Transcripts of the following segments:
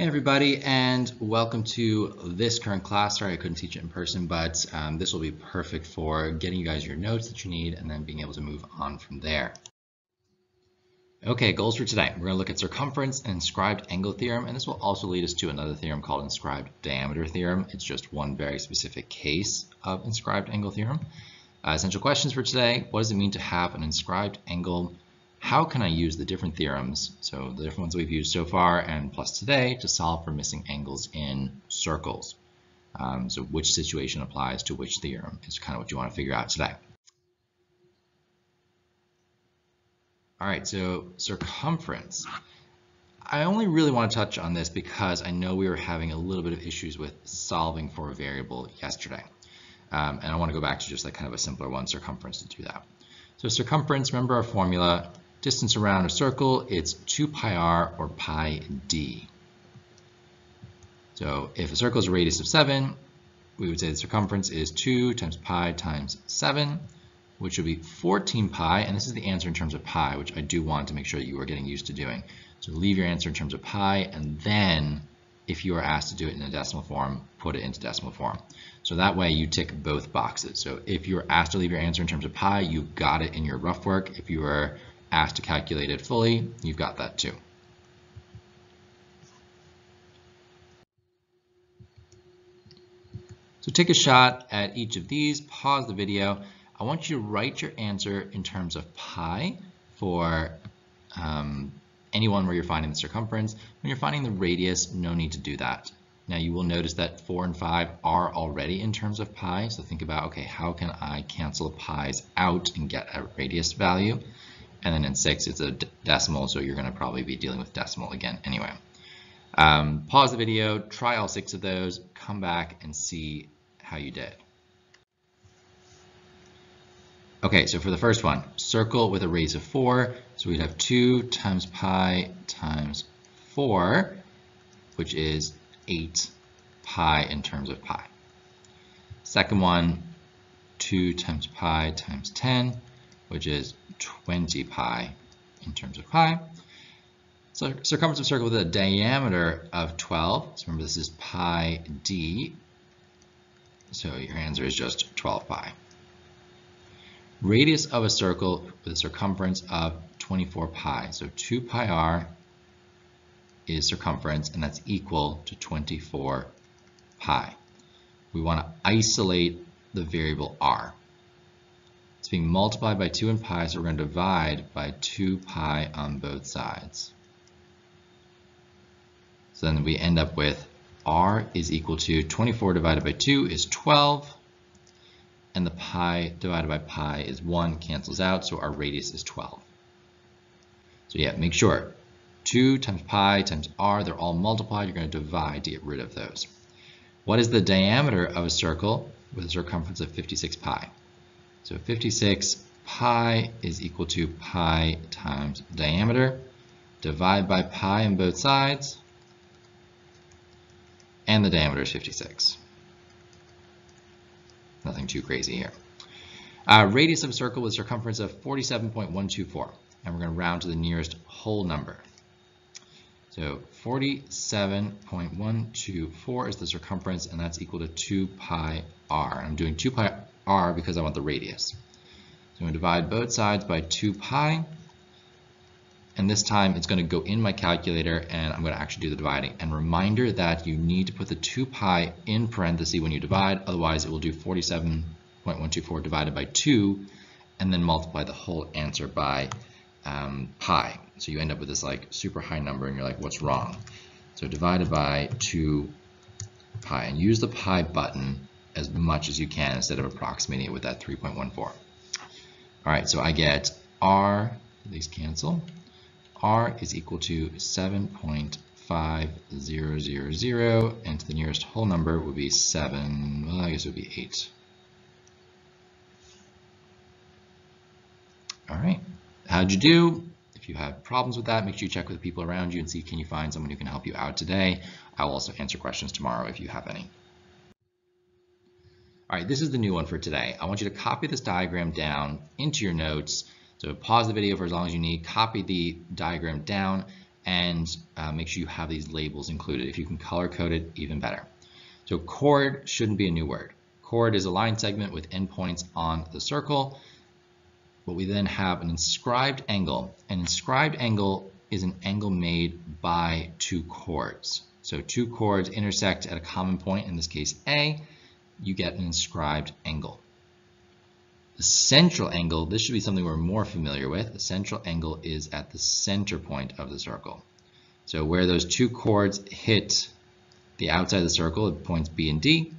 Hey everybody, and welcome to this current class. Sorry I couldn't teach it in person, but this will be perfect for getting you guys your notes that you need and then being able to move on from there. Okay, goals for today. We're going to look at circumference and inscribed angle theorem, and this will also lead us to another theorem called inscribed diameter theorem. It's just one very specific case of inscribed angle theorem. Essential questions for today: what does it mean to have an inscribed angle? How can I use the different theorems, so the different ones we've used so far and plus today, to solve for missing angles in circles? So which situation applies to which theorem is kind of what you want to figure out today. All right, so circumference. I only really want to touch on this because I know we were having a little bit of issues with solving for a variable yesterday. And I want to go back to just like kind of a simpler one, circumference, to do that. So circumference, remember our formula, distance around a circle, it's 2 pi r or pi d. So if a circle is a radius of 7, we would say the circumference is 2 times pi times 7, which would be 14 pi, and this is the answer in terms of pi, which I do want to make sure that you are getting used to doing. So leave your answer in terms of pi, and then if you are asked to do it in a decimal form, put it into decimal form. So that way you tick both boxes. So if you were asked to leave your answer in terms of pi, you got it in your rough work. If you were asked to calculate it fully, you've got that too. So take a shot at each of these, pause the video. I want you to write your answer in terms of pi for anyone where you're finding the circumference. When you're finding the radius, no need to do that. Now you will notice that 4 and 5 are already in terms of pi, so think about, okay, how can I cancel pi's out and get a radius value? And then in 6, it's a decimal, so you're going to probably be dealing with decimal again anyway. Pause the video, try all 6 of those, come back and see how you did. Okay, so for the first one, circle with a radius of 4, so we'd have 2 times pi times 4, which is 8 pi in terms of pi. Second one, 2 times pi times 10, which is 20 pi in terms of pi. So circumference of a circle with a diameter of 12, so remember this is pi d, so your answer is just 12 pi. Radius of a circle with a circumference of 24 pi, so 2 pi r is circumference, and that's equal to 24 pi. We want to isolate the variable r. It's being multiplied by 2 and pi, so we're going to divide by 2 pi on both sides. So then we end up with r is equal to 24 divided by 2 is 12, and the pi divided by pi is 1, cancels out, so our radius is 12. So yeah, make sure 2 times pi times r, they're all multiplied. You're going to divide to get rid of those. What is the diameter of a circle with a circumference of 56 pi? So 56 pi is equal to pi times diameter. Divide by pi on both sides, and the diameter is 56. Nothing too crazy here. Radius of a circle with a circumference of 47.124, and we're going to round to the nearest whole number. So 47.124 is the circumference, and that's equal to 2 pi r. I'm doing 2 pi r because I want the radius. So I'm going to divide both sides by 2 pi, and this time it's going to go in my calculator, and I'm going to actually do the dividing. And reminder that you need to put the 2 pi in parentheses when you divide, otherwise it will do 47.124 divided by 2, and then multiply the whole answer by pi. So you end up with this like super high number, and you're like, what's wrong? So divided by 2 pi, and use the pi button as much as you can instead of approximating it with that 3.14. All right, so I get r, these cancel, r is equal to 7.5000, and to the nearest whole number would be 7, well, I guess it would be 8. All right, how'd you do? If you have problems with that, make sure you check with the people around you and see, can you find someone who can help you out today? I'll also answer questions tomorrow if you have any. All right, this is the new one for today. I want you to copy this diagram down into your notes. So pause the video for as long as you need, copy the diagram down, and make sure you have these labels included. If you can color code it, even better. So chord shouldn't be a new word. Chord is a line segment with endpoints on the circle. But we then have an inscribed angle. An inscribed angle is an angle made by two chords. So two chords intersect at a common point, in this case A, you get an inscribed angle. The central angle, this should be something we're more familiar with. The central angle is at the center point of the circle. So where those two chords hit the outside of the circle at points B and D,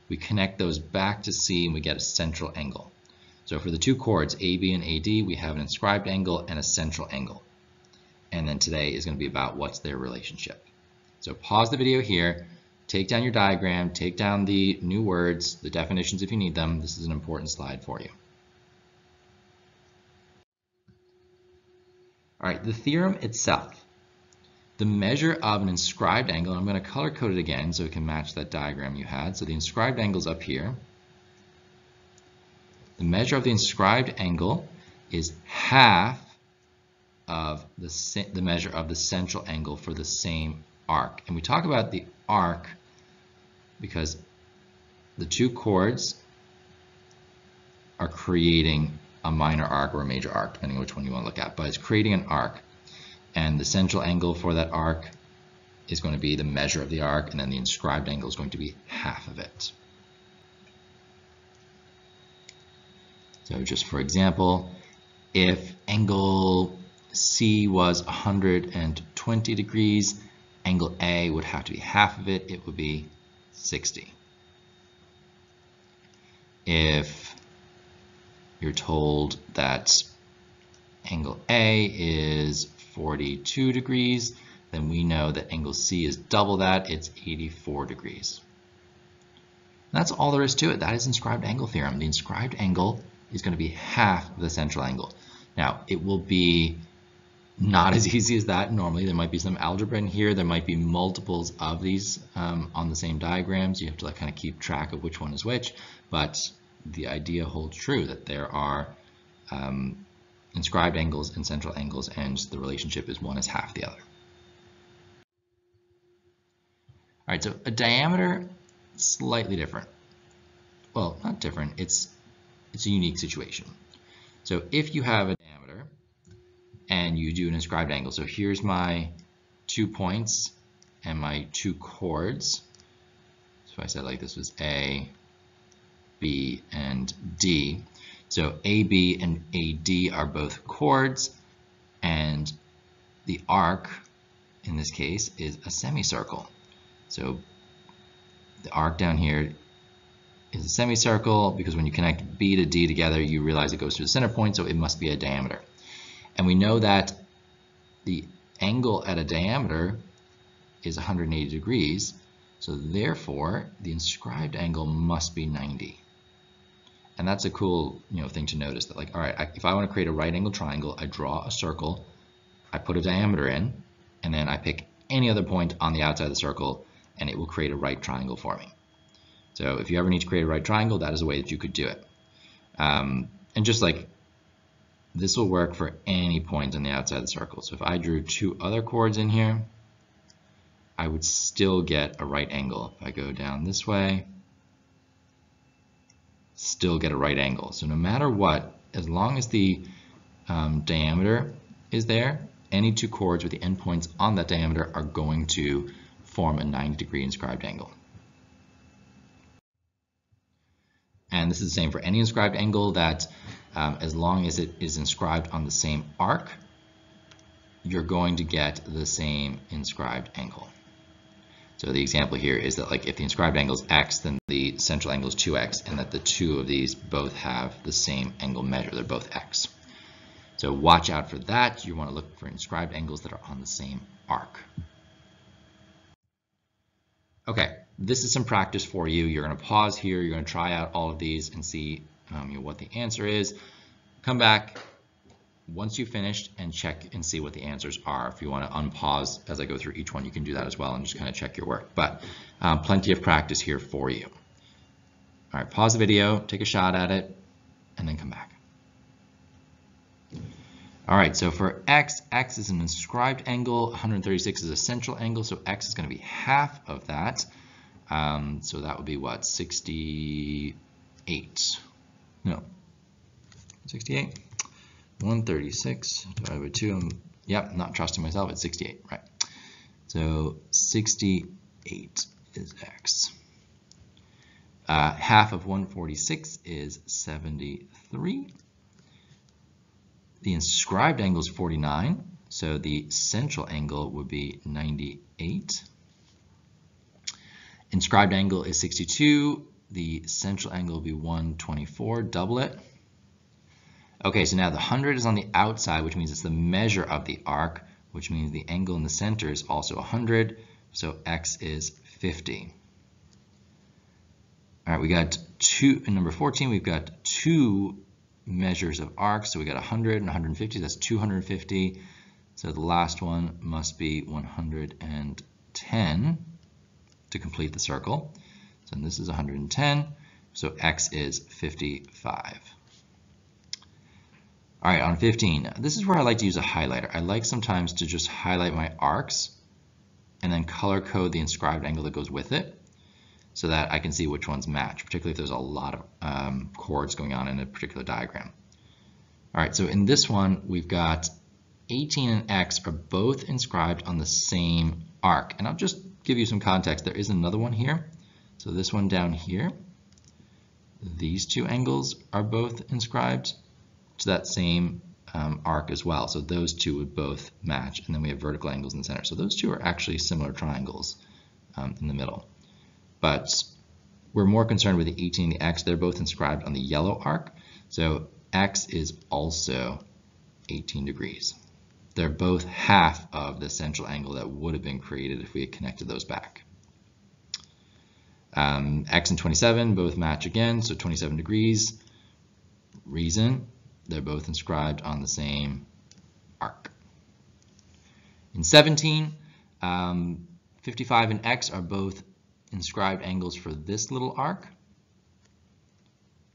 we connect those back to C and we get a central angle. So for the two chords, AB and AD, we have an inscribed angle and a central angle. And then today is going to be about what's their relationship. So pause the video here, take down your diagram, take down the new words, the definitions if you need them. This is an important slide for you. All right, the theorem itself. The measure of an inscribed angle, I'm going to color code it again so it can match that diagram you had. So the inscribed angle is up here. The measure of the inscribed angle is half of the measure of the central angle for the same arc. And we talk about the arc because the two chords are creating a minor arc or a major arc, depending on which one you want to look at, but it's creating an arc. And the central angle for that arc is going to be the measure of the arc, and then the inscribed angle is going to be half of it. So just for example, if angle C was 120 degrees, angle A would have to be half of it. It would be 60. If you're told that angle A is 42 degrees, then we know that angle C is double that, it's 84 degrees. That's all there is to it. That is inscribed angle theorem. The inscribed angle is going to be half of the central angle. Now, it will be not as easy as that normally. There might be some algebra in here. There might be multiples of these on the same diagrams. You have to kind of keep track of which one is which, but the idea holds true that there are inscribed angles and central angles, and the relationship is one is half the other. All right, so a diameter, slightly different. Well, not different, it's a unique situation. So if you have a diameter and you do an inscribed angle, so here's my 2 points and my two chords. So if I said like this was A, B, and D. So AB and AD are both chords, and the arc in this case is a semicircle. So the arc down here is a semicircle because when you connect B to D together, you realize it goes to the center point, so it must be a diameter. And we know that the angle at a diameter is 180 degrees, so therefore the inscribed angle must be 90. And that's a cool thing to notice, that like, all right, if I want to create a right angle triangle, I draw a circle, I put a diameter in, and then I pick any other point on the outside of the circle, and it will create a right triangle for me. So if you ever need to create a right triangle, that is a way that you could do it. And just like this will work for any point on the outside of the circle. So if I drew two other chords in here, I would still get a right angle. If I go down this way, still get a right angle. So no matter what, as long as the diameter is there, any two chords with the endpoints on that diameter are going to form a 90-degree inscribed angle. And this is the same for any inscribed angle, that as long as it is inscribed on the same arc, you're going to get the same inscribed angle. So the example here is that like if the inscribed angle is x, then the central angle is 2x, and that the two of these both have the same angle measure. They're both x. So watch out for that. You want to look for inscribed angles that are on the same arc. Okay, this is some practice for you. You're going to pause here. You're going to try out all of these and see what the answer is. Come back once you've finished and check and see what the answers are. If you want to unpause as I go through each one, you can do that as well and just kind of check your work. But plenty of practice here for you. All right, pause the video, take a shot at it, and then come back. All right, so for x is an inscribed angle, 136 is a central angle, so x is going to be half of that. So that would be what, 68? No, 68. 136 divided by 2. Yep, not trusting myself, it's 68, right? So 68 is x. Half of 146 is 73. The inscribed angle is 49, so the central angle would be 98. Inscribed angle is 62. The central angle will be 124, double it. Okay, so now the 100 is on the outside, which means it's the measure of the arc, which means the angle in the center is also 100, so x is 50. All right, we got in number 14, we've got two measures of arcs, so we got 100 and 150, that's 250. So the last one must be 110 to complete the circle. So this is 110, so x is 55. All right, on 15, this is where I like to use a highlighter. I like sometimes to just highlight my arcs and then color code the inscribed angle that goes with it so that I can see which ones match, particularly if there's a lot of chords going on in a particular diagram. All right, so in this one, we've got 18 and x are both inscribed on the same arc. And I'll just give you some context. There is another one here. So this one down here, these two angles are both inscribed to that same arc as well. So those two would both match. And then we have vertical angles in the center. So those two are actually similar triangles in the middle. But we're more concerned with the 18 and the x. They're both inscribed on the yellow arc. So x is also 18 degrees. They're both half of the central angle that would have been created if we had connected those back. X and 27 both match again, so 27 degrees. Reason, they're both inscribed on the same arc. In 17, 55 and x are both inscribed angles for this little arc,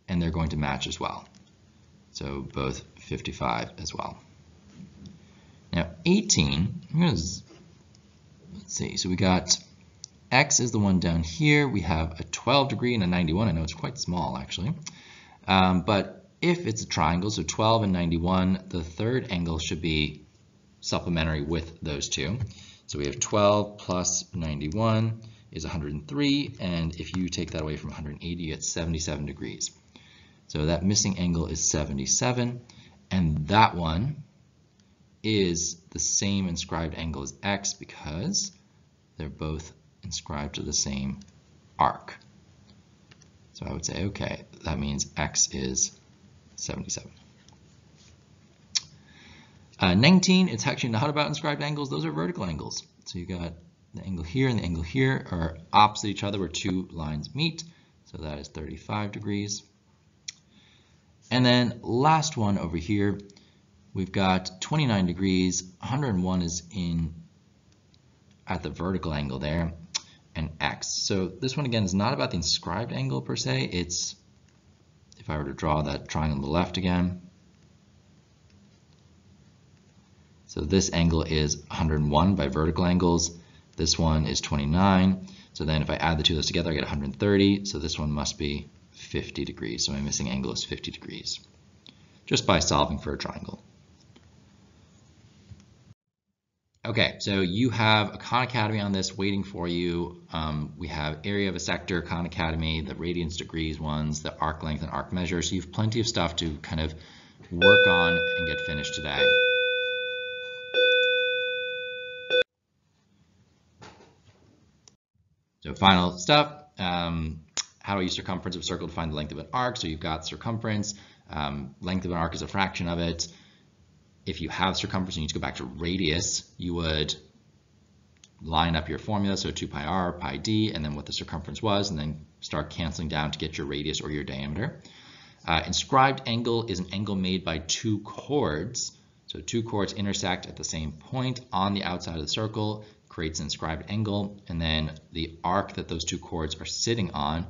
and they're going to match as well. So both 55 as well. Now 18, let's see, so we got x is the one down here. We have a 12 degree and a 91. I know it's quite small actually. But if it's a triangle, so 12 and 91, the third angle should be supplementary with those two. So we have 12 plus 91 is 103, and if you take that away from 180, you get 77 degrees. So that missing angle is 77, and that one is the same inscribed angle as x because they're both inscribed to the same arc. So I would say, okay, that means x is 77. 19, it's actually not about inscribed angles. Those are vertical angles. So you got the angle here and the angle here are opposite each other where two lines meet. So that is 35 degrees. And then last one over here, we've got 29 degrees. 101 is at the vertical angle there, and x. So this one again is not about the inscribed angle per se. It's, if I were to draw that triangle on the left again, so this angle is 101 by vertical angles. This one is 29. So then if I add the two of those together, I get 130. So this one must be 50 degrees. So my missing angle is 50 degrees, just by solving for a triangle. Okay, so you have a Khan Academy on this waiting for you. We have area of a sector, Khan Academy, the radians, degrees ones, the arc length and arc measure. So you have plenty of stuff to kind of work on and get finished today. So final stuff, how do I use circumference of a circle to find the length of an arc? So you've got circumference, length of an arc is a fraction of it. If you have circumference, you need to go back to radius, you would line up your formula, so 2 pi r, pi d, and then what the circumference was, and then start canceling down to get your radius or your diameter. Inscribed angle is an angle made by two chords. So two chords intersect at the same point on the outside of the circle, creates an inscribed angle, and then the arc that those two chords are sitting on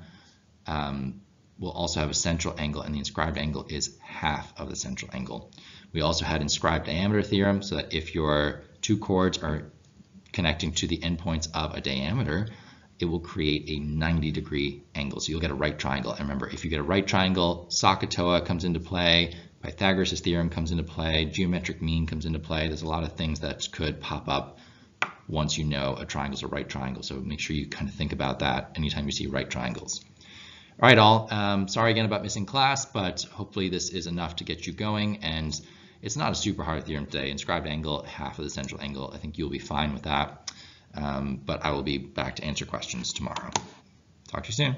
will also have a central angle, and the inscribed angle is half of the central angle. We also had inscribed diameter theorem, so that if your two chords are connecting to the endpoints of a diameter, it will create a 90-degree angle. So you'll get a right triangle. And remember, if you get a right triangle, SOHCAHTOA comes into play, Pythagoras' theorem comes into play, geometric mean comes into play. There's a lot of things that could pop up once you know a triangle is a right triangle. So make sure you kind of think about that anytime you see right triangles. All right, all. Sorry again about missing class, but hopefully this is enough to get you going. And it's not a super hard theorem today. Inscribed angle, half of the central angle. I think you'll be fine with that. But I will be back to answer questions tomorrow. Talk to you soon.